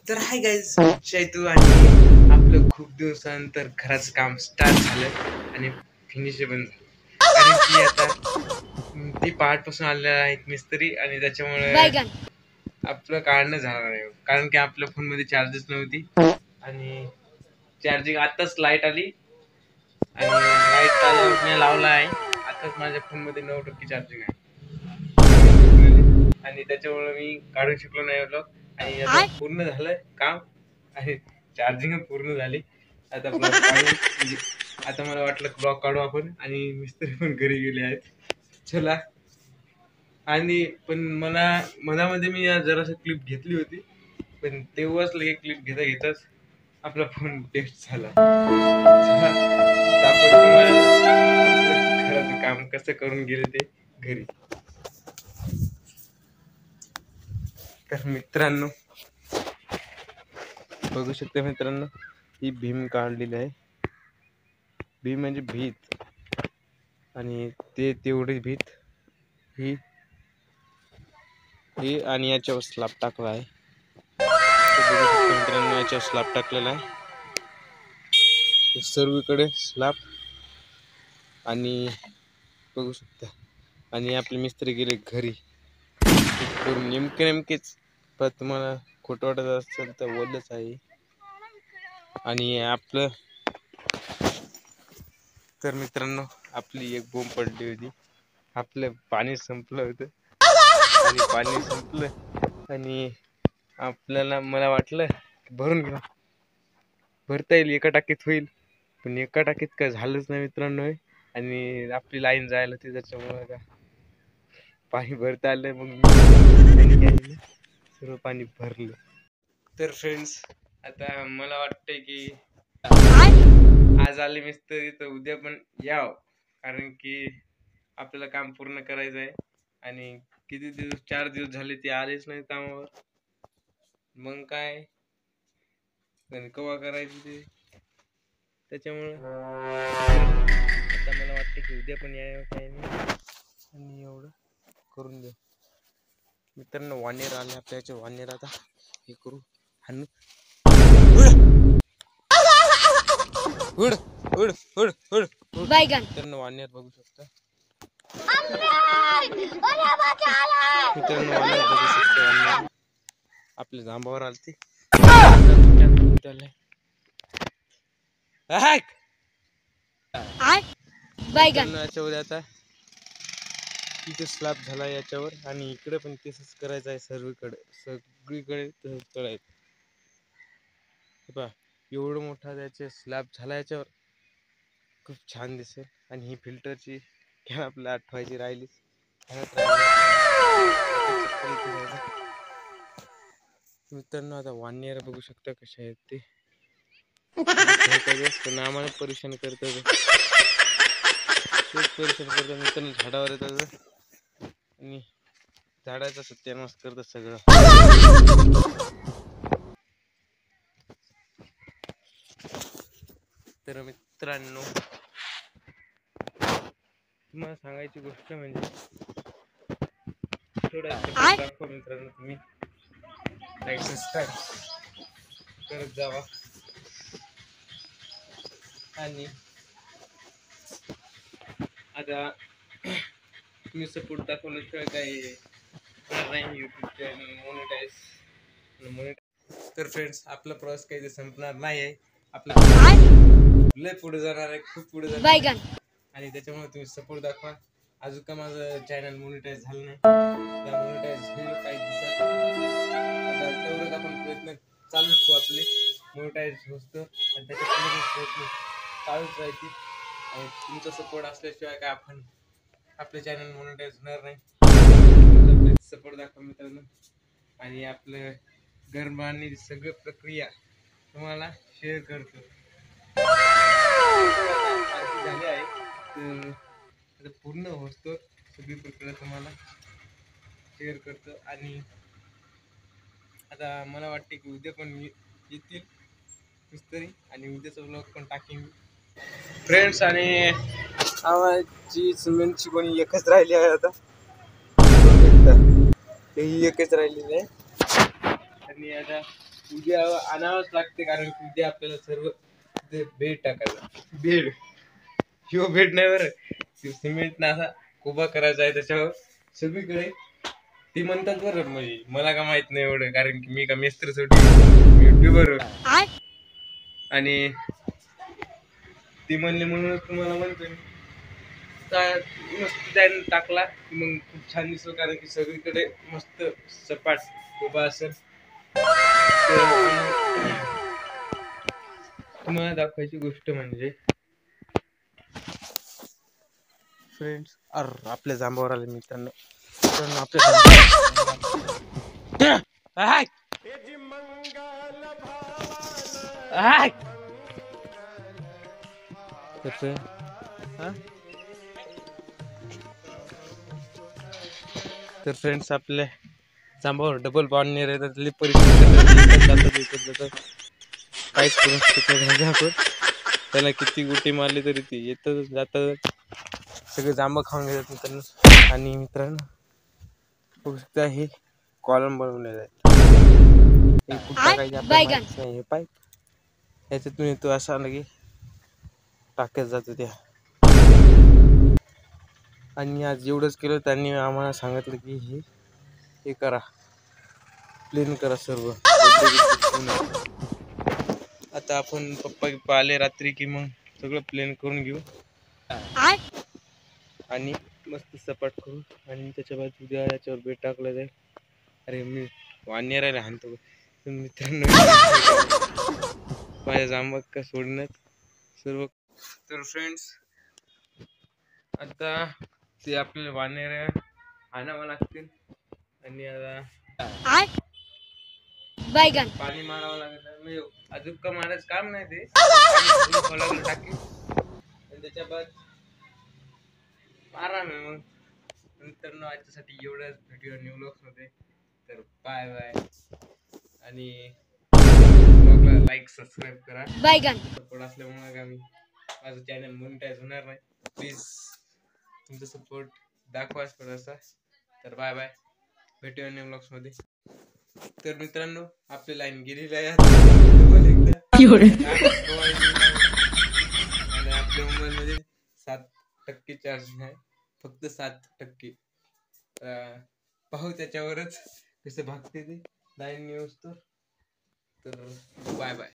तर hi guys, शैतू आणि आपलं खूप दिवसानंतर घराचं काम स्टार्ट झालं आणि फिनिश पण झालं. कारण की आता ती पहाटपासून आलेला आहेत मिस्त्री आणि त्याच्यामुळे आपलं काढणं झालं नाही. कारण की आपल्या फोनमध्ये चार्जेस नव्हती आणि चार्जिंग आताच लाईट आली आणि लाईट आल्यावर मी लावला आहे. आताच माझ्या फोनमध्ये 9% चार्जिंग आहे आणि त्याच्यामुळे मी काढू शकलो नाही ब्लॉग. आणि आता पूर्ण झालं काम आणि चार्जिंग पूर्ण झाली. आता ब्लॉग काढू म्हणजे आता मला वाटलं ब्लॉग काढू आपण आणि मिस्त्री पण घरी गेले आहेत. चला. आणि पण मला मधामध्ये मी जरासं क्लिप घेतली होती, पण तेव्हाच लगे क्लिप घेता घेताच आपला फोन टेस्ट झाला. आपण तुम्हाला घराचं काम कसं करून गेले ते घरी. तर मित्रांनो बघू शकता मित्रांनो, ही भीम काढलेली आहे. भीम म्हणजे भीत आणि ते तेवढी भीत ही आणि याच्यावर स्लॅब टाकला आहे. बघू शकता मित्रांनो, याच्यावर स्लॅब टाकलेला आहे सर्वीकडे स्लॅब. आणि बघू शकता आणि आपले मिस्त्री गेले घरी करून नेमकेच. पण तुम्हाला खोटं वाटत असेल तर बोललंच आहे. आणि आपलं तर मित्रांनो, आपली एक बोंब पडली होती. आपलं पाणी संपलं होतं आणि पाणी संपलं आणि आपल्याला मला वाटलं भरून घ्या, भरता येईल, एका टाकीत होईल. पण एका टाकीत काय झालंच नाही मित्रांनो. आणि आपली लाईन जायला होती, त्याच्यामुळे का पाणी भरता आलं. मग सर्व पाणी भरलं. तर फ्रेंड्स, आता मला वाटतंय की आज आले मिस्त्री तर उद्या पण याव, कारण की आपल्याला काम पूर्ण करायचं आहे. आणि किती दिवस, 4 दिवस झाले ते आलेच नाही कामावर. मग काय कवा करायचं ते, त्याच्यामुळे आता मला वाटतं की उद्या पण यावं काय नाही आणि एवढं करून देऊ. मित्रांनो, वानेर आले आपल्याच्या. वानेर आता हे करू, हाणू. उड उड उड उड मित्रांनो, वानेर बघू शकता. मित्रांनो, वानेर बघू शकता. वानेर आपल्या जांबावर आलते. याच्यावर आता इथे स्लॅब झाला याच्यावर आणि इकडे पण तसंच करायचं आहे. सगळीकडे तसंच करायचं. एवढं मोठा त्याचे स्लॅब झाला याच्यावर, खूप छान दिसेल. आणि ही फिल्टरची कॅन आपल्याला आठवायची राहिली. मित्रांनो, आता वानेर बघू शकता कशा आहेत ते. पण आम्हाला परेशान करतात, खूप परेशान करतात मित्रांनो. झाडावर येतात आणि झाडाचा सत्यानाश करतात सगळं. तर मित्रांनो, तुम्हाला सांगायची गोष्ट म्हणजे थोडा सपोर्ट दाखवा मित्रांनो. तुम्ही लाईक सबस्क्राईब करत जावा आणि आता तुम्ही सपोर्ट दाखवल्याशिवाय काही नाही यूट्यूब चॅनल मोनेटाईज. तर फ्रेंड्स, आपला प्रवास काही संपणार नाही आहे. आपला लय पुढे जाणार आहे, खूप पुढे जाणार आहे. आणि त्याच्यामुळे तुम्ही सपोर्ट दाखवा. अजून का माझं चॅनल मोनेटाईज झालं नाही, त्या मोनेटाईज होईल काही दिवसात. आता तेवढंच आपण प्रयत्न चालूच ठेवू आपले मोनेटाईज होतं आणि त्याच्यापुढे प्रयत्न चालूच राहतील. आणि तुमचा सपोर्ट असल्याशिवाय काय आपण आपलं चॅनल मोनेटाईज होणार नाही. तुमचा सपोर्ट दाखवा मित्रांनो. आणि आपलं घर बांधणी सगळं प्रक्रिया तुम्हाला शेअर करतो. झाली आहे तर पूर्ण होतो सगळी प्रक्रिया तुम्हाला शेअर करतो. आणि आता मला वाटते की उद्या पण येतील मिस्त्री आणि उद्याचा ब्लॉग पण टाकेन फ्रेंड्स. आणि आम्हाची सिमेंटची कोणी एकच राहिली आहे. आता ही एकच राहिलेली आहे आणि आता उद्या आणावंच लागते, कारण की उद्या आपल्याला सर्व बेड टाकायचा. बेड ह्यो बेड नाही बरं, सिमेंट ना असा उभा करायचा आहे त्याच्यावर सगळीकडे. ती म्हणतात बरं, म्हणजे मला का माहित नाही एवढं, कारण की मी का मिस्त्री सोडली, युट्यूबर. आणि ती म्हणली म्हणून तुम्हाला म्हणतोय मी. मस्त त्याने टाकला की मग खूप छान दिसलं, कारण की सगळीकडे मस्त सपाट उभा असेल. तुम्हाला दाखवायची गोष्ट म्हणजे फ्रेंड्स, आपल्या जांबावर आले मित्रांनो. तर फ्रेंड्स, आपल्या जांबावर डबल बांधणे राहतात, काहीच करू शकत आपण. त्याला किती गुटी मारली तरी ती येतच जातात, सगळे जांब खाऊन घेतात मित्रांनो. आणि मित्रांनो बघू शकता, हे कॉलम बनवलेले आहेत. हे कुठं टाकायचे आपल्याला माहित नाही. हे पाईप याच्यातून येतो असा लगे टाकत जातो त्या. आणि आज एवढंच केलं, त्यांनी आम्हाला सांगितलं की हे करा, प्लेन करा सर्व. आता आपण पप्पा आले रात्री की मग सगळं प्लेन करून घेऊ आणि मस्त सपाट करू. आणि त्याच्या बाद उद्या याच्यावर बेड टाकलं जाईल. अरे मी वानेरायला हाणतो मित्रांनो, माझ्या जांबात का सोडण्यात सर्व. तर फ्रेंड्स, आता ते आपल्याला वानेऱ्या आणावं लागतील. आणि आता पाणी मारावं लागेल. म्हणजे अजून का मारायचं काम नाही, ते टाकी. आणि त्याच्या बाद आराम आहे. मग नंतर आजच्यासाठी एवढ्याच व्हिडिओ न्यू व्लॉग्स मध्ये. तर बाय बाय. आणि ब्लॉगला लाईक सबस्क्राईब करा. सपोर्ट असल्यामुळे का माझं चॅनल मोनिटाईज होणार नाही. प्लीज तुमचा सपोर्ट दाखवा थोडासा. तर बाय बाय, भेटूया न्यू व्लॉग्स मध्ये. तर मित्रांनो, आपली लाईन गेलेली आहे डबल एकदा. आणि आपल्या मोबाईल मध्ये 7% चार्जिंग आहे, फक्त 7%. पाहू त्याच्यावरच कसं भागते ते लाईन न्यूज. तर बाय बाय.